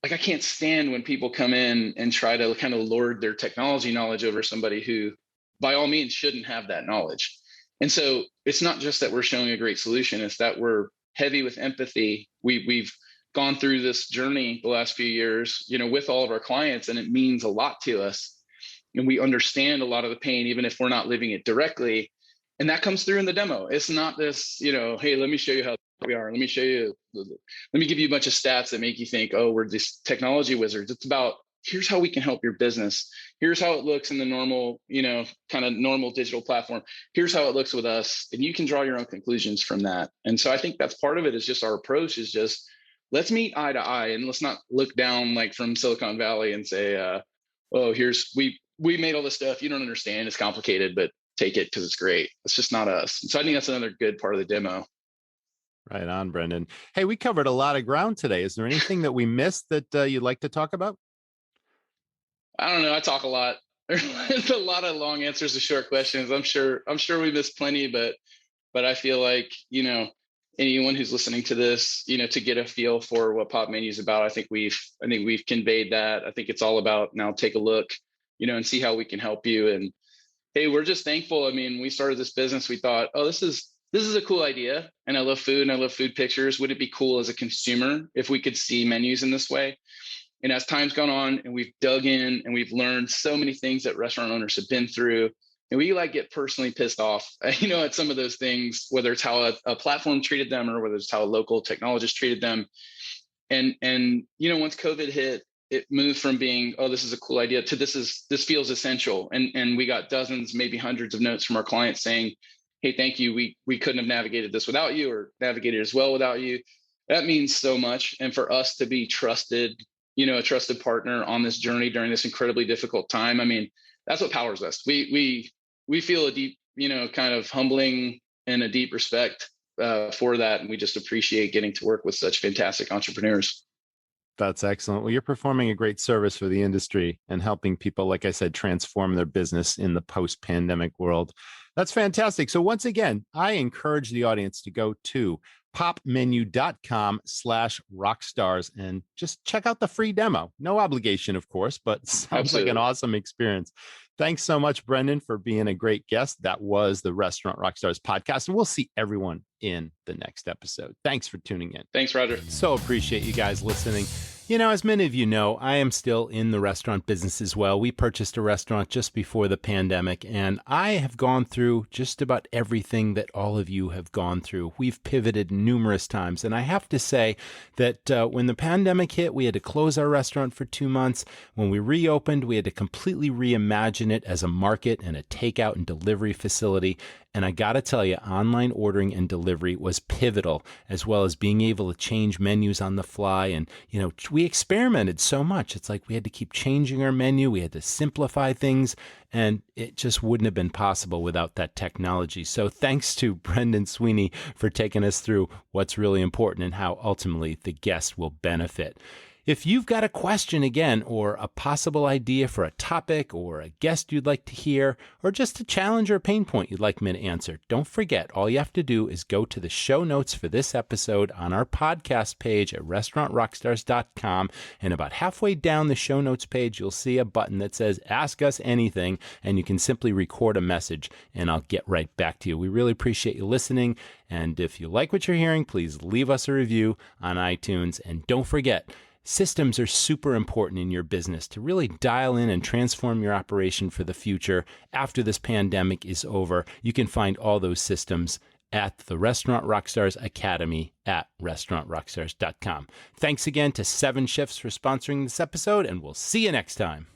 like I can't stand when people come in and try to kind of lord their technology knowledge over somebody who by all means shouldn't have that knowledge. And so it's not just that we're showing a great solution, it's that we're heavy with empathy. We've gone through this journey the last few years, with all of our clients, and it means a lot to us. And we understand a lot of the pain, even if we're not living it directly. And that comes through in the demo. It's not this, hey, let me show you how we are. Let me give you a bunch of stats that make you think, oh, we're these technology wizards. It's about, here's how we can help your business. Here's how it looks in the normal, kind of normal digital platform. Here's how it looks with us. And you can draw your own conclusions from that. And so I think that's part of it, is just our approach is just, let's meet eye to eye and let's not look down like from Silicon Valley and say, oh, we made all this stuff. You don't understand. It's complicated, but take it because it's great. It's just not us. And so I think that's another good part of the demo. Right on, Brendan. Hey, we covered a lot of ground today. Is there anything that we missed that you'd like to talk about? I don't know. I talk a lot. There's a lot of long answers to short questions. I'm sure we missed plenty, but I feel like, anyone who's listening to this, to get a feel for what Popmenu is about, I think we've conveyed that. I think it's all about now take a look, and see how we can help you. And hey, we're just thankful. I mean, we started this business. We thought, oh, this is a cool idea. And I love food and I love food pictures. Would it be cool as a consumer if we could see menus in this way? And as time's gone on and we've dug in and we've learned so many things that restaurant owners have been through, and we get personally pissed off, at some of those things, whether it's how a platform treated them or whether it's how a local technologist treated them. And once COVID hit, it moved from being, oh, this is a cool idea to this feels essential. And we got dozens, maybe hundreds of notes from our clients saying, hey, thank you. We couldn't have navigated this without you, or navigated as well without you. That means so much. And for us to be trusted, a trusted partner on this journey during this incredibly difficult time, I mean, that's what powers us. We feel a deep, kind of humbling and a deep respect for that. And we just appreciate getting to work with such fantastic entrepreneurs. That's excellent. Well, you're performing a great service for the industry and helping people, like I said, transform their business in the post-pandemic world. That's fantastic. So once again, I encourage the audience to go to popmenu.com/rockstars and just check out the free demo. No obligation, of course, but sounds Absolutely. like an awesome experience. Thanks so much, Brendan, for being a great guest. That was the Restaurant Rockstars podcast, and we'll see everyone in the next episode. Thanks for tuning in. Thanks, Roger. So appreciate you guys listening. As many of you know, I am still in the restaurant business as well. We purchased a restaurant just before the pandemic, and I have gone through just about everything that all of you have gone through. We've pivoted numerous times, and I have to say that when the pandemic hit, we had to close our restaurant for 2 months. When we reopened, we had to completely reimagine it as a market and a takeout and delivery facility. And I got to tell you, online ordering and delivery was pivotal, as well as being able to change menus on the fly. And, we experimented so much. It's like we had to keep changing our menu. We had to simplify things, and it just wouldn't have been possible without that technology. So thanks to Brendan Sweeney for taking us through what's really important and how ultimately the guest will benefit. If you've got a question again, or a possible idea for a topic or a guest you'd like to hear, or just a challenge or a pain point you'd like me to answer, don't forget, all you have to do is go to the show notes for this episode on our podcast page at restaurantrockstars.com. And about halfway down the show notes page, you'll see a button that says Ask Us Anything, and you can simply record a message and I'll get right back to you. We really appreciate you listening. And if you like what you're hearing, please leave us a review on iTunes. And don't forget, systems are super important in your business to really dial in and transform your operation for the future. After this pandemic is over, you can find all those systems at the Restaurant Rockstars Academy at restaurantrockstars.com. Thanks again to 7 Shifts for sponsoring this episode, and we'll see you next time.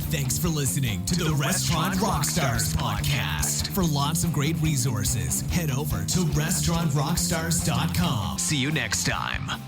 Thanks for listening to the Restaurant Rockstars Podcast. For lots of great resources, head over to restaurantrockstars.com. See you next time.